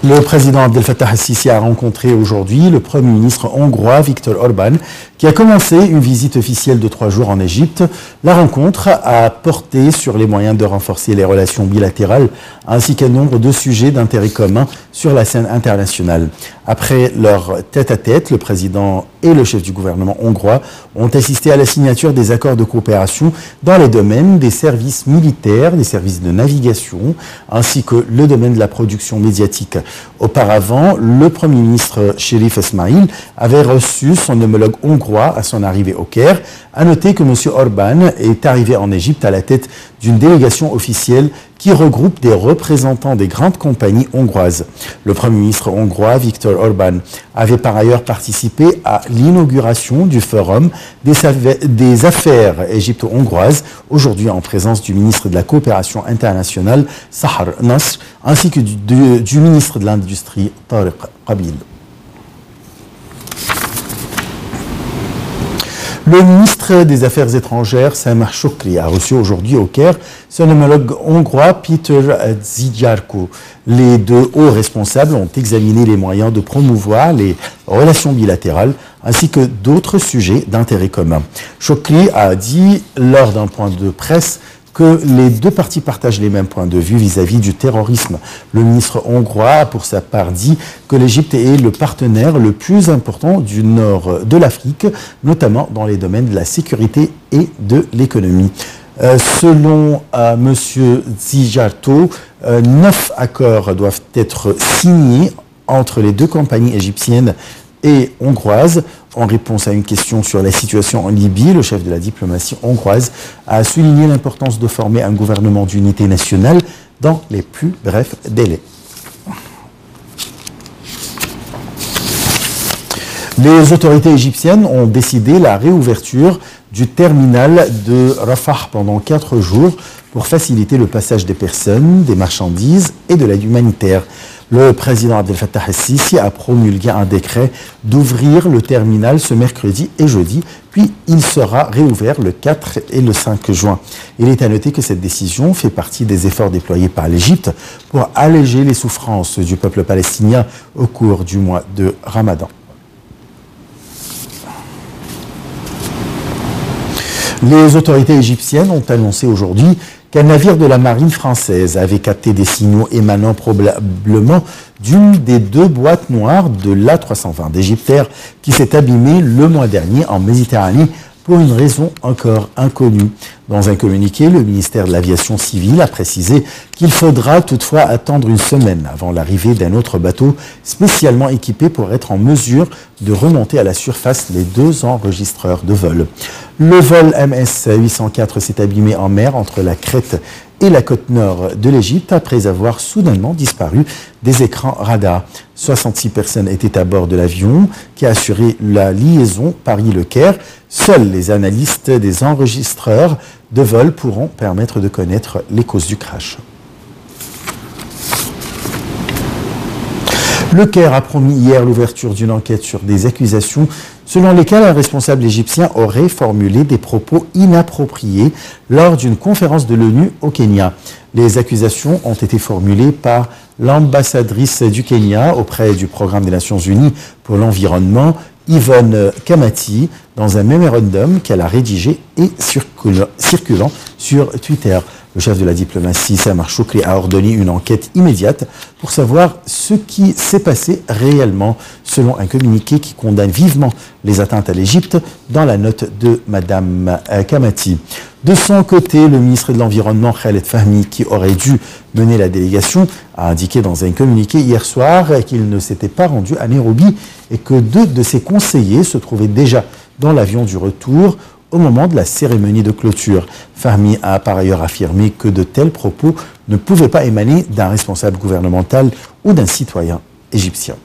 Le président Abdel Fattah el-Sisi a rencontré aujourd'hui le Premier ministre hongrois Viktor Orban, qui a commencé une visite officielle de 3 jours en Égypte. La rencontre a porté sur les moyens de renforcer les relations bilatérales, ainsi qu'un nombre de sujets d'intérêt commun sur la scène internationale. Après leur tête-à-tête, le président et le chef du gouvernement hongrois ont assisté à la signature des accords de coopération dans les domaines des services militaires, des services de navigation, ainsi que le domaine de la production médiatique. Auparavant, le Premier ministre Sherif Esmail avait reçu son homologue hongrois à son arrivée au Caire. À noter que M. Orban est arrivé en Égypte à la tête d'une délégation officielle qui regroupe des représentants des grandes compagnies hongroises. Le Premier ministre hongrois, Viktor Orban, avait par ailleurs participé à l'inauguration du Forum des affaires égypto-hongroises, aujourd'hui en présence du ministre de la Coopération internationale, Sahar Nasr, ainsi que du ministre de l'Industrie, Tariq Qabil. Le ministre des Affaires étrangères, Sameh Shoukry, a reçu aujourd'hui au Caire son homologue hongrois, Peter Szijjártó. Les deux hauts responsables ont examiné les moyens de promouvoir les relations bilatérales ainsi que d'autres sujets d'intérêt commun. Shoukry a dit lors d'un point de presse que les deux parties partagent les mêmes points de vue vis-à-vis du terrorisme. Le ministre hongrois a pour sa part dit que l'Égypte est le partenaire le plus important du nord de l'Afrique, notamment dans les domaines de la sécurité et de l'économie. Selon M. Szijjártó, 9 accords doivent être signés entre les deux compagnies égyptiennes et hongroises. En réponse à une question sur la situation en Libye, le chef de la diplomatie hongroise a souligné l'importance de former un gouvernement d'unité nationale dans les plus brefs délais. Les autorités égyptiennes ont décidé la réouverture du terminal de Rafah pendant 4 jours pour faciliter le passage des personnes, des marchandises et de l'aide humanitaire. Le président Abdel Fattah el-Sisi a promulgué un décret d'ouvrir le terminal ce mercredi et jeudi, puis il sera réouvert le 4 et le 5 juin. Il est à noter que cette décision fait partie des efforts déployés par l'Égypte pour alléger les souffrances du peuple palestinien au cours du mois de Ramadan. Les autorités égyptiennes ont annoncé aujourd'hui qu'un navire de la marine française avait capté des signaux émanant probablement d'une des 2 boîtes noires de l'A320 d'Égyptair qui s'est abîmée le mois dernier en Méditerranée pour une raison encore inconnue. Dans un communiqué, le ministère de l'Aviation civile a précisé qu'il faudra toutefois attendre une semaine avant l'arrivée d'un autre bateau spécialement équipé pour être en mesure de remonter à la surface les 2 enregistreurs de vol. Le vol MS-804 s'est abîmé en mer entre la Crète et la côte nord de l'Égypte après avoir soudainement disparu des écrans radars. 66 personnes étaient à bord de l'avion qui a assuré la liaison Paris-Le Caire. Seuls les analystes des enregistreurs de vol pourront permettre de connaître les causes du crash. Le Caire a promis hier l'ouverture d'une enquête sur des accusations selon lesquelles un responsable égyptien aurait formulé des propos inappropriés lors d'une conférence de l'ONU au Kenya. Les accusations ont été formulées par l'ambassadrice du Kenya auprès du Programme des Nations Unies pour l'environnement, Yvonne Kamati, dans un mémorandum qu'elle a rédigé et circulant sur Twitter. Le chef de la diplomatie, Sameh Shoukry, a ordonné une enquête immédiate pour savoir ce qui s'est passé réellement, selon un communiqué qui condamne vivement les atteintes à l'Égypte dans la note de Mme Kamati. De son côté, le ministre de l'Environnement, Khaled Fahmy, qui aurait dû mener la délégation, a indiqué dans un communiqué hier soir qu'il ne s'était pas rendu à Nairobi et que 2 de ses conseillers se trouvaient déjà dans l'avion du retour au moment de la cérémonie de clôture. Fahmy a par ailleurs affirmé que de tels propos ne pouvaient pas émaner d'un responsable gouvernemental ou d'un citoyen égyptien.